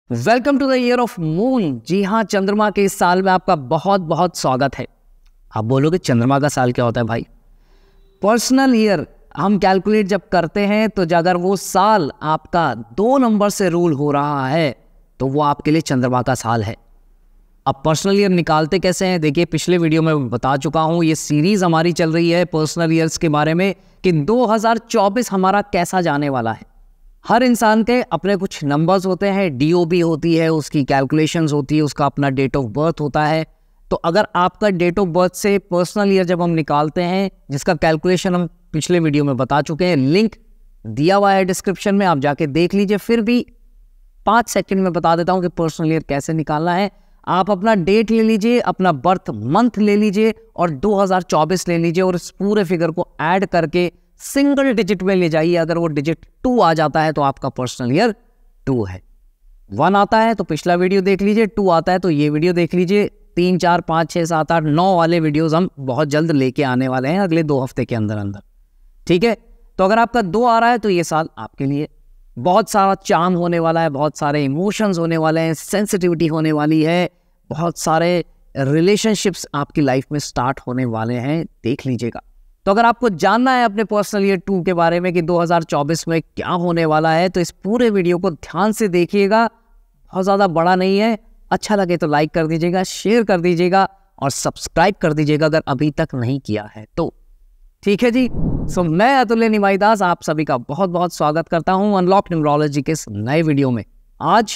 Welcome to the year of moon. जी हाँ, चंद्रमा के इस साल में आपका बहुत बहुत स्वागत है। आप बोलोगे चंद्रमा का साल क्या होता है भाई? पर्सनल ईयर हम कैलकुलेट जब करते हैं तो अगर वो साल आपका 2 नंबर से रूल हो रहा है तो वो आपके लिए चंद्रमा का साल है। अब पर्सनल ईयर निकालते कैसे हैं? देखिए, पिछले वीडियो में बता चुका हूँ, ये सीरीज हमारी चल रही है पर्सनल ईयर्स के बारे में कि 2024 हमारा कैसा जाने वाला है। हर इंसान के अपने कुछ नंबर्स होते हैं, डीओबी होती है, उसकी कैलकुलेशंस होती है, उसका अपना डेट ऑफ बर्थ होता है। तो अगर आपका डेट ऑफ बर्थ से पर्सनल ईयर जब हम निकालते हैं, जिसका कैलकुलेशन हम पिछले वीडियो में बता चुके हैं, लिंक दिया हुआ है डिस्क्रिप्शन में, आप जाके देख लीजिए। फिर भी 5 सेकंड में बता देता हूं कि पर्सनल ईयर कैसे निकालना है। आप अपना डेट ले लीजिए, अपना बर्थ मंथ ले लीजिए और 2024 ले लीजिए और इस पूरे फिगर को ऐड करके सिंगल डिजिट में ले जाइए। अगर वो डिजिट 2 आ जाता है तो आपका पर्सनल ईयर 2 है। 1 आता है तो पिछला वीडियो देख लीजिए, 2 आता है तो ये वीडियो देख लीजिए। 3, 4, 5, 6, 7, 8, 9 वाले वीडियोस हम बहुत जल्द लेके आने वाले हैं, अगले 2 हफ्ते के अंदर अंदर। ठीक है, तो अगर आपका 2 आ रहा है तो ये साल आपके लिए बहुत सारा चार्म होने वाला है, बहुत सारे इमोशंस होने वाले हैं, सेंसिटिविटी होने वाली है, बहुत सारे रिलेशनशिप्स आपकी लाइफ में स्टार्ट होने वाले हैं। देख लीजिएगा। तो अगर आपको जानना है अपने पर्सनल ईयर 2 के बारे में कि 2024 में क्या होने वाला है, तो इस पूरे वीडियो को ध्यान से देखिएगा। बहुत ज़्यादा बड़ा नहीं है, अच्छा लगे तो लाइक कर दीजिएगा, शेयर कर दीजिएगा और सब्सक्राइब कर दीजिएगा अगर अभी तक नहीं किया है तो। ठीक है जी। सो मैं अतुल्य निमाईदास आप सभी का बहुत बहुत स्वागत करता हूँ अनलॉक न्यूमरोलॉजी के इस नए वीडियो में। आज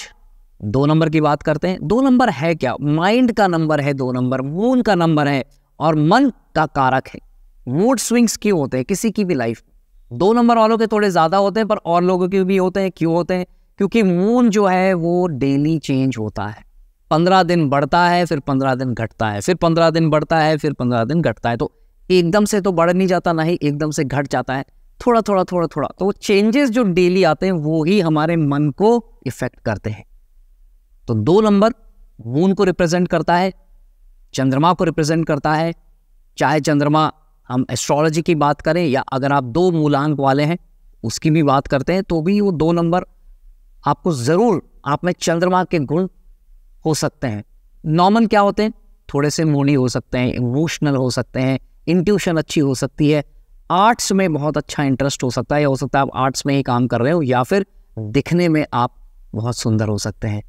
2 नंबर की बात करते हैं। 2 नंबर है क्या? माइंड का नंबर है 2 नंबर, मून का नंबर है और मन का कारक है। मूड स्विंग्स क्यों होते हैं किसी की भी लाइफ में? 2 नंबर वालों के थोड़े ज्यादा होते हैं पर और लोगों के भी होते हैं। क्यों होते हैं? क्योंकि मून जो है वो डेली चेंज होता है। 15 दिन बढ़ता है, फिर 15 दिन घटता है, फिर 15 दिन बढ़ता है, फिर 15 दिन घटता है। तो एकदम से तो बढ़ नहीं जाता, ना ही एकदम से घट जाता है, थोड़ा थोड़ा थोड़ा थोड़ा। तो वो चेंजेस जो डेली आते हैं वो ही हमारे मन को इफेक्ट करते हैं। तो 2 नंबर मून को रिप्रेजेंट करता है, चंद्रमा को रिप्रेजेंट करता है। चाहे चंद्रमा हम एस्ट्रोलॉजी की बात करें या अगर आप 2 मूलांक वाले हैं उसकी भी बात करते हैं तो भी वो 2 नंबर आपको जरूर, आप में चंद्रमा के गुण हो सकते हैं। नॉर्मल क्या होते हैं? थोड़े से मूडी हो सकते हैं, इमोशनल हो सकते हैं, इंट्यूशन अच्छी हो सकती है, आर्ट्स में बहुत अच्छा इंटरेस्ट हो सकता है, या हो सकता है आप आर्ट्स में ही काम कर रहे हो, या फिर दिखने में आप बहुत सुंदर हो सकते हैं।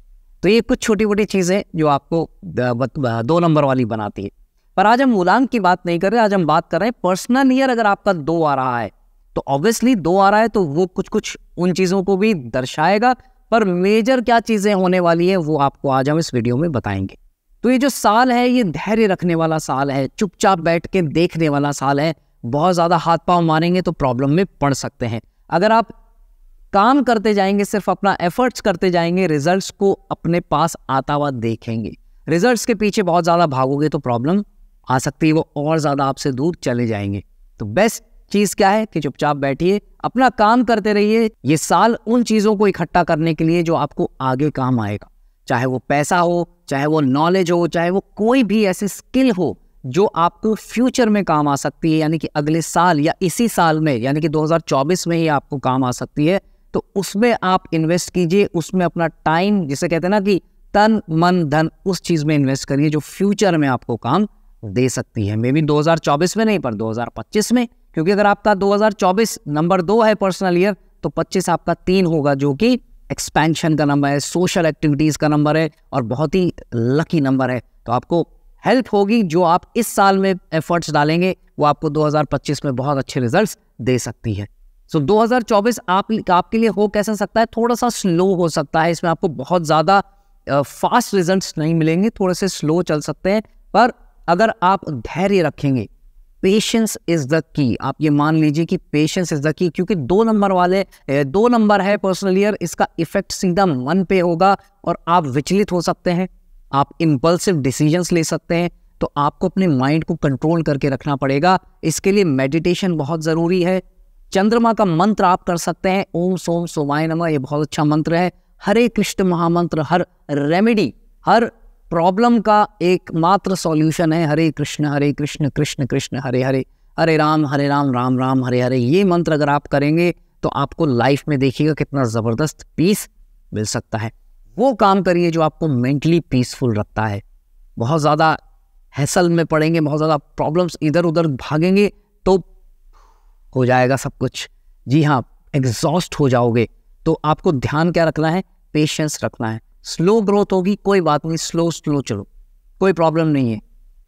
तो ये कुछ छोटी मोटी चीज़ें जो आपको 2 नंबर वाली बनाती है। पर आज हम मूलांक की बात नहीं कर रहे, आज हम बात कर रहे हैं पर्सनल ईयर। अगर आपका 2 आ रहा है तो ऑब्वियसली 2 आ रहा है तो वो कुछ कुछ उन चीज़ों को भी दर्शाएगा, पर मेजर क्या चीज़ें होने वाली है वो आपको आज हम इस वीडियो में बताएंगे। तो ये जो साल है ये धैर्य रखने वाला साल है, चुपचाप बैठ के देखने वाला साल है। बहुत ज़्यादा हाथ पांव मारेंगे तो प्रॉब्लम में पड़ सकते हैं। अगर आप काम करते जाएंगे, सिर्फ अपना एफर्ट्स करते जाएंगे, रिजल्ट्स को अपने पास आता हुआ देखेंगे, रिजल्ट्स के पीछे बहुत ज़्यादा भागोगे तो प्रॉब्लम आ सकती है, वो और ज़्यादा आपसे दूर चले जाएंगे। तो बेस्ट चीज़ क्या है कि चुपचाप बैठिए, अपना काम करते रहिए। ये साल उन चीज़ों को इकट्ठा करने के लिए जो आपको आगे काम आएगा, चाहे वो पैसा हो, चाहे वो नॉलेज हो, चाहे वो कोई भी ऐसी स्किल हो जो आपको फ्यूचर में काम आ सकती है, यानी कि अगले साल या इसी साल में, यानी कि 2024 में ही आपको काम आ सकती है। तो उसमें आप इन्वेस्ट कीजिए, उसमें अपना टाइम, जिसे कहते हैं ना कि तन मन धन, उस चीज़ में इन्वेस्ट करिए जो फ्यूचर में आपको काम दे सकती है। मे बी 2024 में नहीं पर 2025 में, क्योंकि अगर आपका 2024 नंबर 2 है पर्सनल ईयर तो 25 आपका 3 होगा, जो कि एक्सपेंशन का नंबर है, सोशल एक्टिविटीज़ का नंबर है और बहुत ही लकी नंबर है। तो आपको हेल्प होगी, जो आप इस साल में एफर्ट्स डालेंगे वो आपको 2025 में बहुत अच्छे रिजल्ट्स दे सकती है। सो 2024 आपके लिए हो कैसा सकता है? थोड़ा सा स्लो हो सकता है। इसमें आपको बहुत ज़्यादा फास्ट रिजल्ट्स नहीं मिलेंगे, थोड़े से स्लो चल सकते हैं। पर अगर आप धैर्य रखेंगे, पेशेंस इज द की, आप ये मान लीजिए कि पेशेंस इज द की, क्योंकि 2 नंबर वाले 2 नंबर है पर्सनल ईयर, इसका इफेक्ट सीधा मन पे होगा और आप विचलित हो सकते हैं, आप इम्पल्सिव डिसीजंस ले सकते हैं। तो आपको अपने माइंड को कंट्रोल करके रखना पड़ेगा। इसके लिए मेडिटेशन बहुत ज़रूरी है। चंद्रमा का मंत्र आप कर सकते हैं, ओम सोम सोमाय नमः, ये बहुत अच्छा मंत्र है। हरे कृष्ण महामंत्र, हर रेमेडी, हर प्रॉब्लम का एकमात्र सॉल्यूशन है हरे कृष्ण कृष्ण कृष्ण हरे हरे, हरे राम राम राम हरे हरे। ये मंत्र अगर आप करेंगे तो आपको लाइफ में देखिएगा कितना ज़बरदस्त पीस मिल सकता है। वो काम करिए जो आपको मेंटली पीसफुल रखता है। बहुत ज़्यादा हैसल में पड़ेंगे, बहुत ज़्यादा प्रॉब्लम्स इधर उधर भागेंगे तो हो जाएगा सब कुछ। जी हाँ, एग्जॉस्ट हो जाओगे। तो आपको ध्यान क्या रखना है? पेशेंस रखना है। स्लो ग्रोथ होगी, कोई बात नहीं, स्लो स्लो चलो, कोई प्रॉब्लम नहीं है।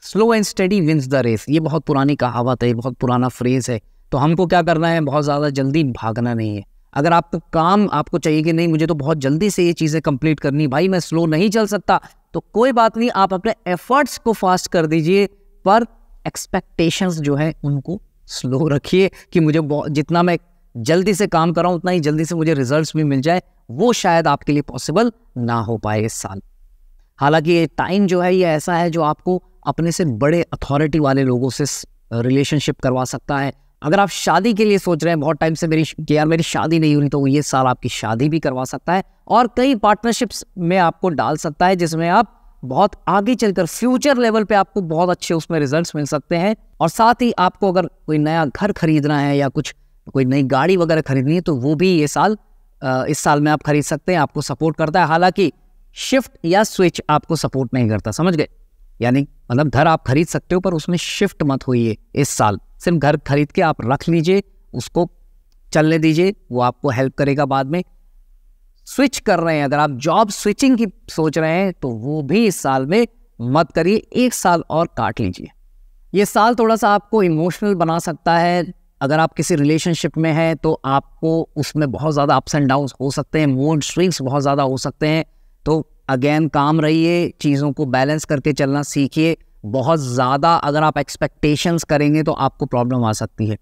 Slow and steady wins the race, ये बहुत पुरानी कहावत है, बहुत पुराना फ्रेज है। तो हमको क्या करना है? बहुत ज़्यादा जल्दी भागना नहीं है। अगर आपको काम आपको चाहिए कि नहीं मुझे तो बहुत जल्दी से ये चीज़ें कंप्लीट करनी, भाई मैं स्लो नहीं चल सकता, तो कोई बात नहीं, आप अपने एफर्ट्स को फास्ट कर दीजिए, पर एक्सपेक्टेशंस जो है उनको स्लो रखिए कि मुझे जितना मैं जल्दी से काम कर रहा हूँ उतना ही जल्दी से मुझे रिजल्ट्स भी मिल जाए। वो शायद आपके लिए पॉसिबल ना हो पाए इस साल। हालांकि ये टाइम जो है ये ऐसा है जो आपको अपने से बड़े अथॉरिटी वाले लोगों से रिलेशनशिप करवा सकता है। अगर आप शादी के लिए सोच रहे हैं बहुत टाइम से मेरी शादी नहीं हुई, तो ये साल आपकी शादी भी करवा सकता है और कई पार्टनरशिप्स में आपको डाल सकता है, जिसमें आप बहुत आगे चलकर फ्यूचर लेवल पे आपको बहुत अच्छे उसमें रिजल्ट्स मिल सकते हैं। और साथ ही आपको अगर कोई नया घर खरीदना है या कोई नई गाड़ी वगैरह खरीदनी है तो वो भी इस साल में आप खरीद सकते हैं, आपको सपोर्ट करता है। हालांकि शिफ्ट या स्विच आपको सपोर्ट नहीं करता, समझ गए? यानी मतलब घर आप खरीद सकते हो पर उसमें शिफ्ट मत होइए इस साल। सिर्फ घर खरीद के आप रख लीजिए, उसको चलने दीजिए, वो आपको हेल्प करेगा बाद में। स्विच कर रहे हैं, अगर आप जॉब स्विचिंग की सोच रहे हैं तो वो भी इस साल में मत करिए, 1 साल और काट लीजिए। ये साल थोड़ा सा आपको इमोशनल बना सकता है। अगर आप किसी रिलेशनशिप में हैं तो आपको उसमें बहुत ज़्यादा अप्स एंड डाउन्स हो सकते हैं, मूड स्विंग्स बहुत ज़्यादा हो सकते हैं। तो अगेन काम रहिए, चीज़ों को बैलेंस करके चलना सीखिए। बहुत ज़्यादा अगर आप एक्सपेक्टेशंस करेंगे तो आपको प्रॉब्लम आ सकती है।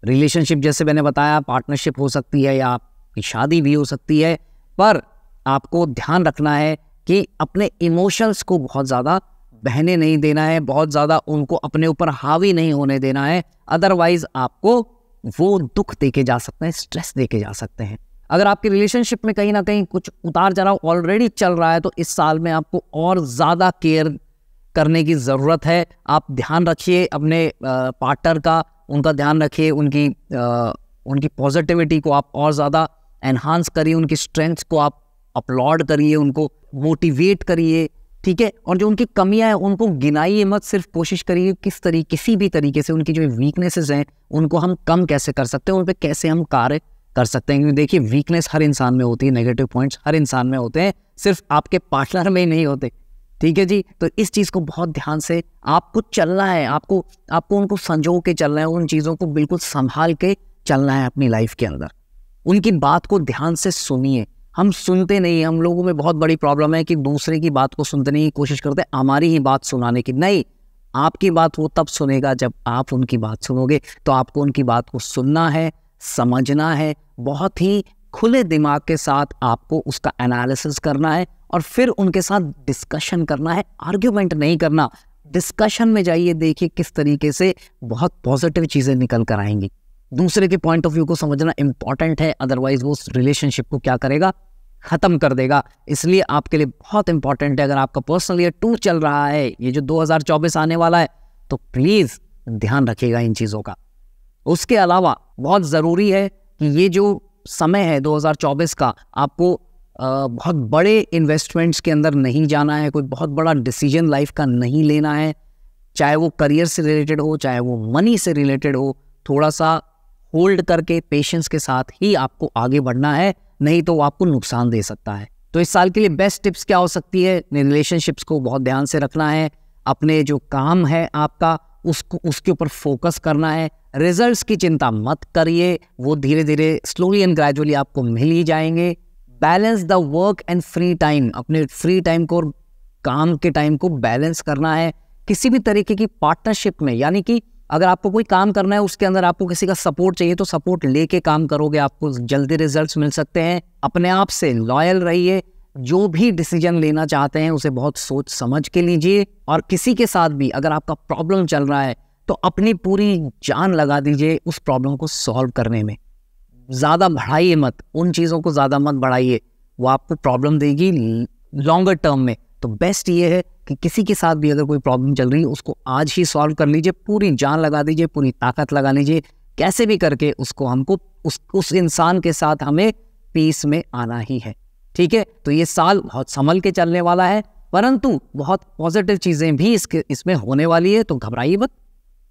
रिलेशनशिप जैसे मैंने बताया, पार्टनरशिप हो सकती है या आपकी शादी भी हो सकती है, पर आपको ध्यान रखना है कि अपने इमोशंस को बहुत ज़्यादा बहने नहीं देना है, बहुत ज़्यादा उनको अपने ऊपर हावी नहीं होने देना है। अदरवाइज आपको वो दुख देके जा सकते हैं, स्ट्रेस देके जा सकते हैं। अगर आपकी रिलेशनशिप में कहीं ना कहीं कुछ उतार चढ़ाव ऑलरेडी चल रहा है तो इस साल में आपको और ज़्यादा केयर करने की ज़रूरत है। आप ध्यान रखिए अपने पार्टनर का, उनका ध्यान रखिए, उनकी पॉजिटिविटी को आप और ज़्यादा एनहांस करिए, उनकी स्ट्रेंथ्स को आप अपलॉड करिए, उनको मोटिवेट करिए, ठीक है? और जो उनकी कमियां हैं उनको गिनाइए मत, सिर्फ कोशिश करिए किसी भी तरीके से उनकी जो वीकनेसेस हैं उनको हम कम कैसे कर सकते हैं, उन पर कैसे हम कार्य कर सकते हैं। क्योंकि देखिए वीकनेस हर इंसान में होती है, नेगेटिव पॉइंट्स हर इंसान में होते हैं, सिर्फ आपके पार्टनर में ही नहीं होते, ठीक है जी? तो इस चीज़ को बहुत ध्यान से आपको चलना है, आपको उनको संजो के चलना है, उन चीज़ों को बिल्कुल संभाल के चलना है अपनी लाइफ के अंदर। उनकी बात को ध्यान से सुनिए। हम सुनते नहीं, हम लोगों में बहुत बड़ी प्रॉब्लम है कि दूसरे की बात को सुनने की कोशिश करते हैं, हमारी ही बात सुनाने की। नहीं, आपकी बात वो तब सुनेगा जब आप उनकी बात सुनोगे। तो आपको उनकी बात को सुनना है, समझना है, बहुत ही खुले दिमाग के साथ आपको उसका एनालिसिस करना है और फिर उनके साथ डिस्कशन करना है। आर्ग्यूमेंट नहीं करना, डिस्कशन में जाइए, देखिए किस तरीके से बहुत पॉजिटिव चीज़ें निकल कर आएंगी। दूसरे के पॉइंट ऑफ व्यू को समझना इंपॉर्टेंट है, अदरवाइज वो उस रिलेशनशिप को क्या करेगा, ख़त्म कर देगा। इसलिए आपके लिए बहुत इंपॉर्टेंट है, अगर आपका पर्सनल ईयर 2 चल रहा है, ये जो 2024 आने वाला है, तो प्लीज़ ध्यान रखिएगा इन चीज़ों का। उसके अलावा बहुत ज़रूरी है कि ये जो समय है 2024 का, आपको बहुत बड़े इन्वेस्टमेंट्स के अंदर नहीं जाना है, कोई बहुत बड़ा डिसीजन लाइफ का नहीं लेना है, चाहे वो करियर से रिलेटेड हो, चाहे वो मनी से रिलेटेड हो। थोड़ा सा होल्ड करके पेशेंस के साथ ही आपको आगे बढ़ना है, नहीं तो वो आपको नुकसान दे सकता है। तो इस साल के लिए बेस्ट टिप्स क्या हो सकती है? रिलेशनशिप्स को बहुत ध्यान से रखना है, अपने जो काम है आपका उसके ऊपर फोकस करना है। रिजल्ट्स की चिंता मत करिए, वो धीरे धीरे स्लोली एंड ग्रेजुअली आपको मिल ही जाएंगे। Balance the work and free time, अपने फ्री टाइम को और काम के टाइम को बैलेंस करना है। किसी भी तरीके की पार्टनरशिप में, यानी कि अगर आपको कोई काम करना है उसके अंदर आपको किसी का सपोर्ट चाहिए तो सपोर्ट लेके काम करोगे, आपको जल्दी रिजल्ट्स मिल सकते हैं। अपने आप से लॉयल रहिए, जो भी डिसीजन लेना चाहते हैं उसे बहुत सोच समझ के लीजिए। और किसी के साथ भी अगर आपका प्रॉब्लम चल रहा है तो अपनी पूरी जान लगा दीजिए उस प्रॉब्लम को सॉल्व करने में। ज़्यादा बढ़ाइए मत, उन चीज़ों को ज़्यादा मत बढ़ाइए, वो आपको प्रॉब्लम देगी लॉन्गर टर्म में। तो बेस्ट ये है कि किसी के साथ भी अगर कोई प्रॉब्लम चल रही है उसको आज ही सॉल्व कर लीजिए, पूरी जान लगा दीजिए, पूरी ताकत लगा लीजिए, कैसे भी करके उसको हमको उस इंसान के साथ हमें पीस में आना ही है। ठीक है, तो ये साल बहुत संभल के चलने वाला है, परंतु बहुत पॉजिटिव चीजें भी इसमें होने वाली है, तो घबराइए मत,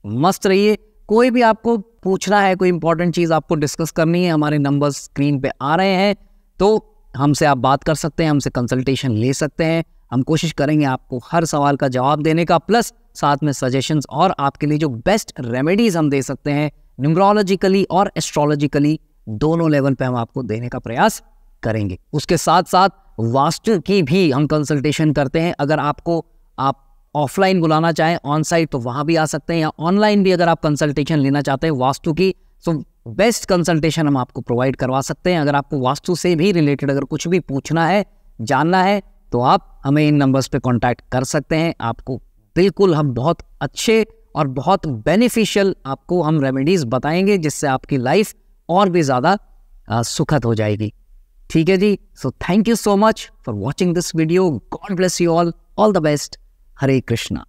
मस्त रहिए। कोई भी आपको पूछना है, कोई इंपॉर्टेंट चीज आपको डिस्कस करनी है, हमारे नंबर्स स्क्रीन पे आ रहे हैं, तो हमसे आप बात कर सकते हैं, हमसे कंसल्टेशन ले सकते हैं। हम कोशिश करेंगे आपको हर सवाल का जवाब देने का, प्लस साथ में सजेशंस और आपके लिए जो बेस्ट रेमेडीज हम दे सकते हैं न्यूमरोलॉजिकली और एस्ट्रोलॉजिकली, दोनों लेवल पे हम आपको देने का प्रयास करेंगे। उसके साथ साथ वास्तु की भी हम कंसल्टेशन करते हैं। अगर आपको आप ऑफलाइन बुलाना चाहें ऑन साइट तो वहां भी आ सकते हैं, या ऑनलाइन भी अगर आप कंसल्टेशन लेना चाहते हैं वास्तु की, तो बेस्ट कंसल्टेशन हम आपको प्रोवाइड करवा सकते हैं। अगर आपको वास्तु से भी रिलेटेड अगर कुछ भी पूछना है, जानना है, तो आप हमें इन नंबर्स पे कांटेक्ट कर सकते हैं। आपको बिल्कुल हम बहुत अच्छे और बहुत बेनिफिशियल आपको हम रेमेडीज बताएंगे, जिससे आपकी लाइफ और भी ज़्यादा सुखद हो जाएगी। ठीक है जी, so thank you so much for watching this video. God bless you all the best. Hare Krishna.